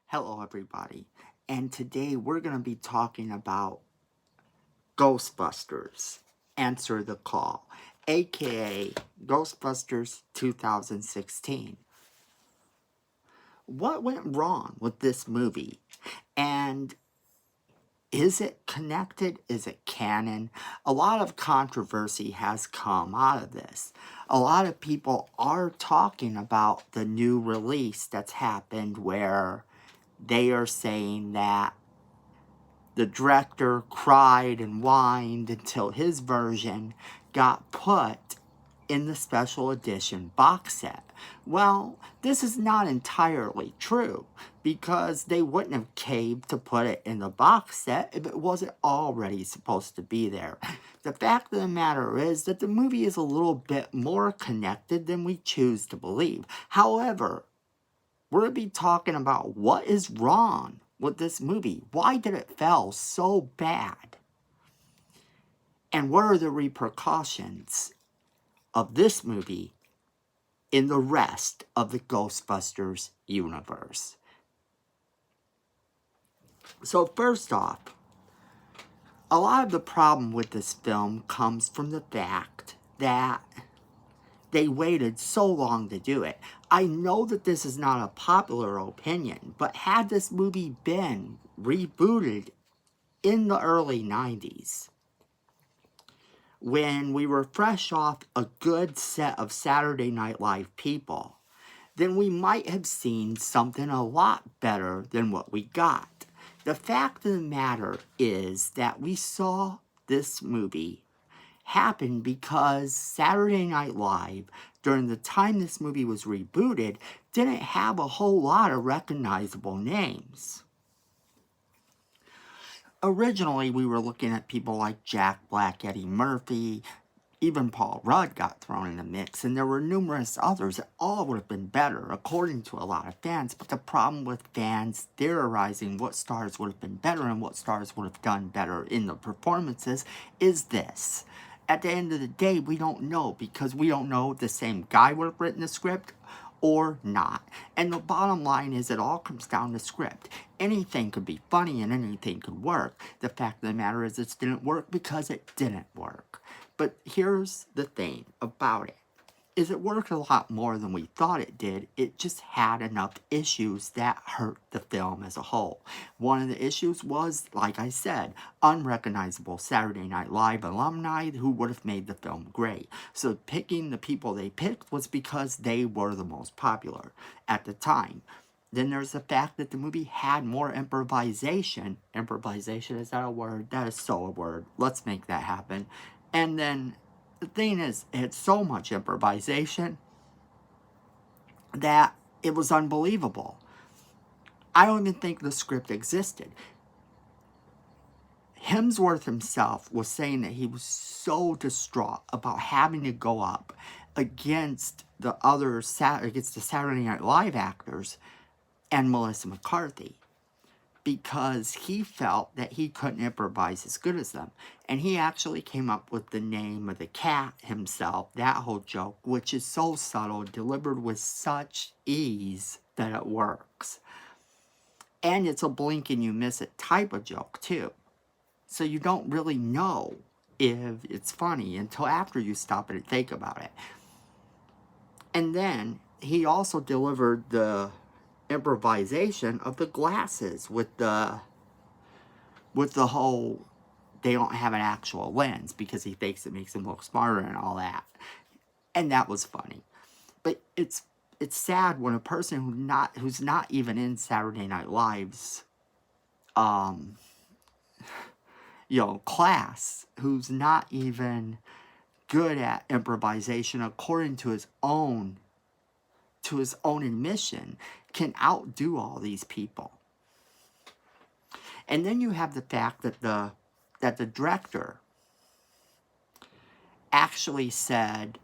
Hello everybody, and today we're going to be talking about Ghostbusters, Answer the Call, aka Ghostbusters 2016. What went wrong with this movie? And is it connected? Is it canon? A lot of controversy has come out of this. A lot of people are talking about the new release that's happened where they are saying that the director cried and whined until his version got put in the special edition box set. Well, this is not entirely true because they wouldn't have caved to put it in the box set if it wasn't already supposed to be there. The fact of the matter is that the movie is a little bit more connected than we choose to believe. However, we're going to be talking about what is wrong with this movie. Why did it fail so bad? And what are the repercussions of this movie in the rest of the Ghostbusters universe? So first off, a lot of the problem with this film comes from the fact that they waited so long to do it. I know that this is not a popular opinion, but had this movie been rebooted in the early 90s, when we were fresh off a good set of Saturday Night Live people, then we might have seen something a lot better than what we got. The fact of the matter is that we saw this movie happen because Saturday Night Live, during the time this movie was rebooted, didn't have a whole lot of recognizable names. Originally, we were looking at people like Jack Black, Eddie Murphy, even Paul Rudd got thrown in the mix, and there were numerous others that all would have been better, according to a lot of fans. But the problem with fans theorizing what stars would have been better and what stars would have done better in the performances is this. At the end of the day, we don't know, because we don't know if the same guy would have written the script or not. And the bottom line is it all comes down to script. Anything could be funny and anything could work. The fact of the matter is it didn't work because it didn't work. But here's the thing about it. Is it worked a lot more than we thought it did. It just had enough issues that hurt the film as a whole. One of the issues was, like I said, unrecognizable Saturday Night Live alumni who would have made the film great. So picking the people they picked was because they were the most popular at the time. Then there's the fact that the movie had more improvisation. Improvisation, is that a word? That is so a word. Let's make that happen. And then the thing is, it had so much improvisation that it was unbelievable. I don't even think the script existed. Hemsworth himself was saying that he was so distraught about having to go up against the Saturday Night Live actors and Melissa McCarthy, because he felt that he couldn't improvise as good as them. And he actually came up with the name of the cat himself, that whole joke, which is so subtle, delivered with such ease that it works. And it's a blink and you miss it type of joke too. So you don't really know if it's funny until after you stop and think about it. And then he also delivered the improvisation of the glasses with the whole, they don't have an actual lens because he thinks it makes him look smarter and all that. And that was funny. But it's sad when a person who's not even in Saturday Night Live's class, who's not even good at improvisation according to his own admission, can outdo all these people. And then you have the fact that the director actually said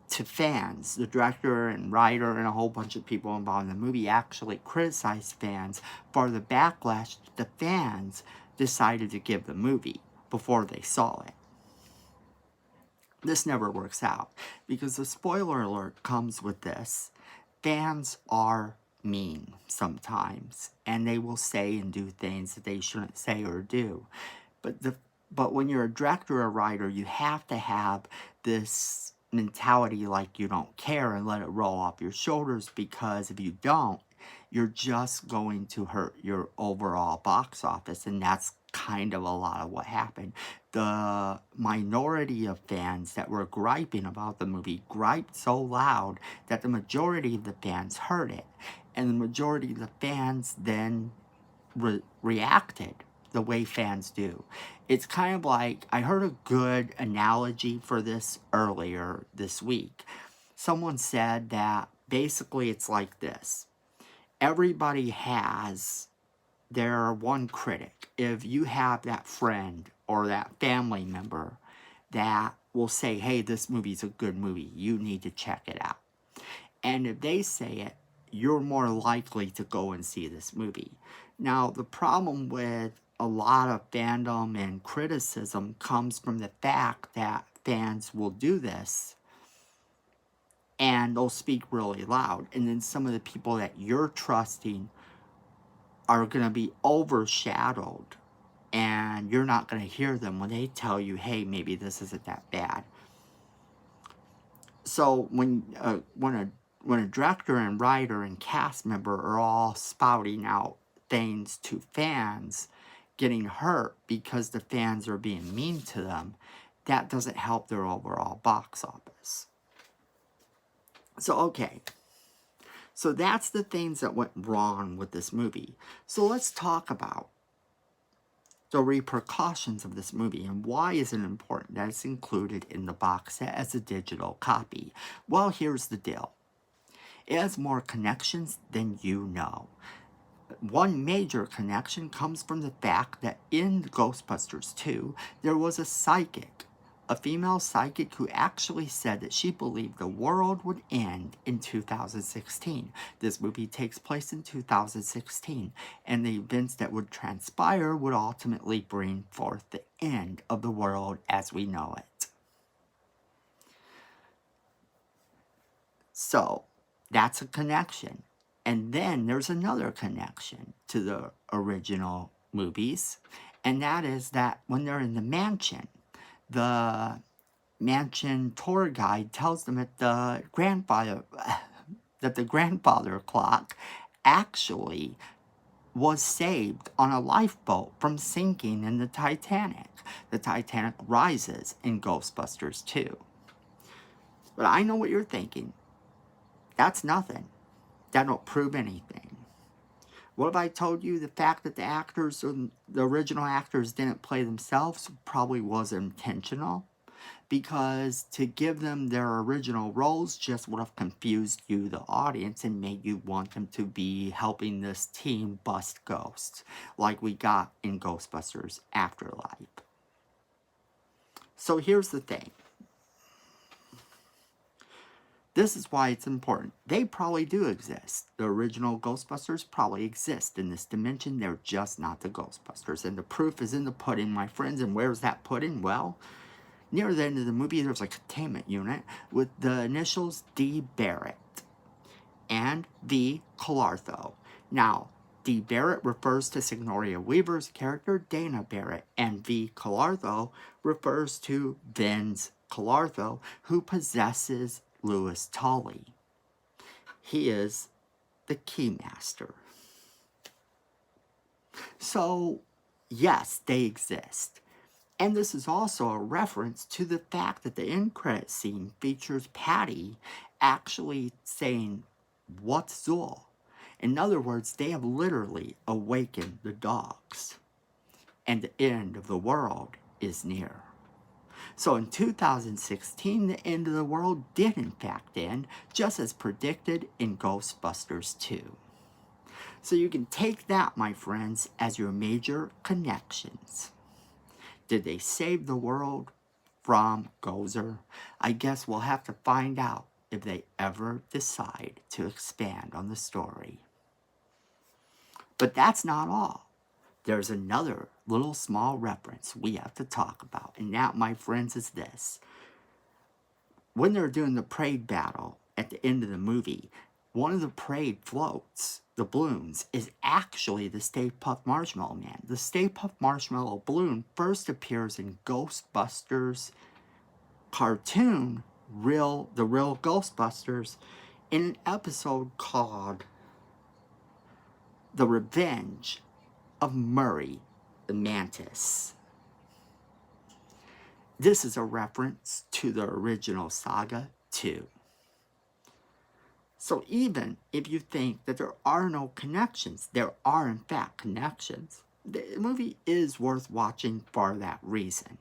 to fans, the director and writer and a whole bunch of people involved in the movie actually criticized fans for the backlash the fans decided to give the movie before they saw it. This never works out because the spoiler alert comes with this. Fans are mean sometimes, and they will say and do things that they shouldn't say or do. But when you're a director or writer, you have to have this mentality like you don't care and let it roll off your shoulders, because if you don't, you're just going to hurt your overall box office, and that's kind of a lot of what happened. The minority of fans that were griping about the movie griped so loud that the majority of the fans heard it, and the majority of the fans then reacted the way fans do. It's kind of like, I heard a good analogy for this earlier this week. Someone said that basically it's like this: everybody has their one critic. If you have that friend or that family member that will say, hey, this movie's a good movie, you need to check it out. And if they say it, you're more likely to go and see this movie. Now, the problem with a lot of fandom and criticism comes from the fact that fans will do this and they'll speak really loud. And then some of the people that you're trusting are going to be overshadowed, and you're not going to hear them when they tell you, hey, maybe this isn't that bad. So when a director and writer and cast member are all spouting out things to fans, getting hurt because the fans are being mean to them, that doesn't help their overall box office. So, okay. So that's the things that went wrong with this movie. So let's talk about the repercussions of this movie, and why is it important that it's included in the box set as a digital copy? Well, here's the deal. It has more connections than you know. One major connection comes from the fact that in Ghostbusters 2, there was a psychic, a female psychic, who actually said that she believed the world would end in 2016. This movie takes place in 2016, and the events that would transpire would ultimately bring forth the end of the world as we know it. So, that's a connection. And then there's another connection to the original movies, and that is that when they're in the mansion tour guide tells them that the grandfather clock actually was saved on a lifeboat from sinking in the Titanic. The Titanic rises in Ghostbusters 2. But I know what you're thinking. That's nothing. That don't prove anything. What if I told you the fact that the original actors didn't play themselves probably was intentional? Because to give them their original roles just would have confused you, the audience, and made you want them to be helping this team bust ghosts, like we got in Ghostbusters Afterlife. So here's the thing. This is why it's important. They probably do exist. The original Ghostbusters probably exist in this dimension. They're just not the Ghostbusters. And the proof is in the pudding, my friends. And where's that pudding? Well, near the end of the movie, there's a containment unit with the initials D. Barrett and V. Calartho. Now, D. Barrett refers to Signoria Weaver's character, Dana Barrett, and V. Calartho refers to Vince Calartho, who possesses Louis Tully. He is the Keymaster. So, yes, they exist. And this is also a reference to the fact that the end credit scene features Patty actually saying, "What's Zool?" In other words, they have literally awakened the dogs. And the end of the world is near. So in 2016, the end of the world did in fact end, just as predicted in Ghostbusters 2. So you can take that, my friends, as your major connections. Did they save the world from Gozer? I guess we'll have to find out if they ever decide to expand on the story. But that's not all. There's another little small reference we have to talk about, and that, my friends, is this. When they're doing the parade battle at the end of the movie, One of the parade floats, the balloons, is actually the Stay Puft Marshmallow Man. The Stay Puft Marshmallow balloon first appears in Ghostbusters cartoon, the real Ghostbusters, in an episode called The Revenge of Murray the Mantis. This is a reference to the original saga too. So even if you think that there are no connections, there are in fact connections. The movie is worth watching for that reason.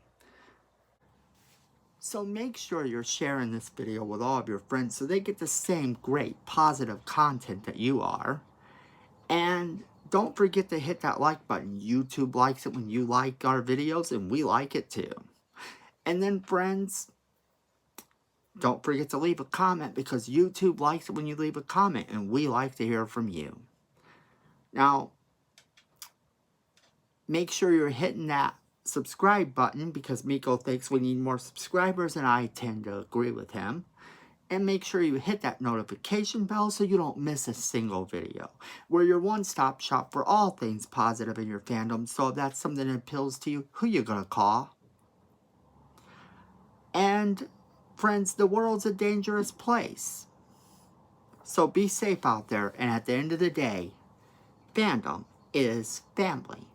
So make sure you're sharing this video with all of your friends so they get the same great positive content that you are. And don't forget to hit that like button. YouTube likes it when you like our videos, and we like it too. And then friends, don't forget to leave a comment, because YouTube likes it when you leave a comment, and we like to hear from you. Now, make sure you're hitting that subscribe button, because Miko thinks we need more subscribers, and I tend to agree with him. And make sure you hit that notification bell so you don't miss a single video. We're your one-stop shop for all things positive in your fandom, so if that's something that appeals to you, who you gonna call? And friends, the world's a dangerous place. So be safe out there, and at the end of the day, fandom is family.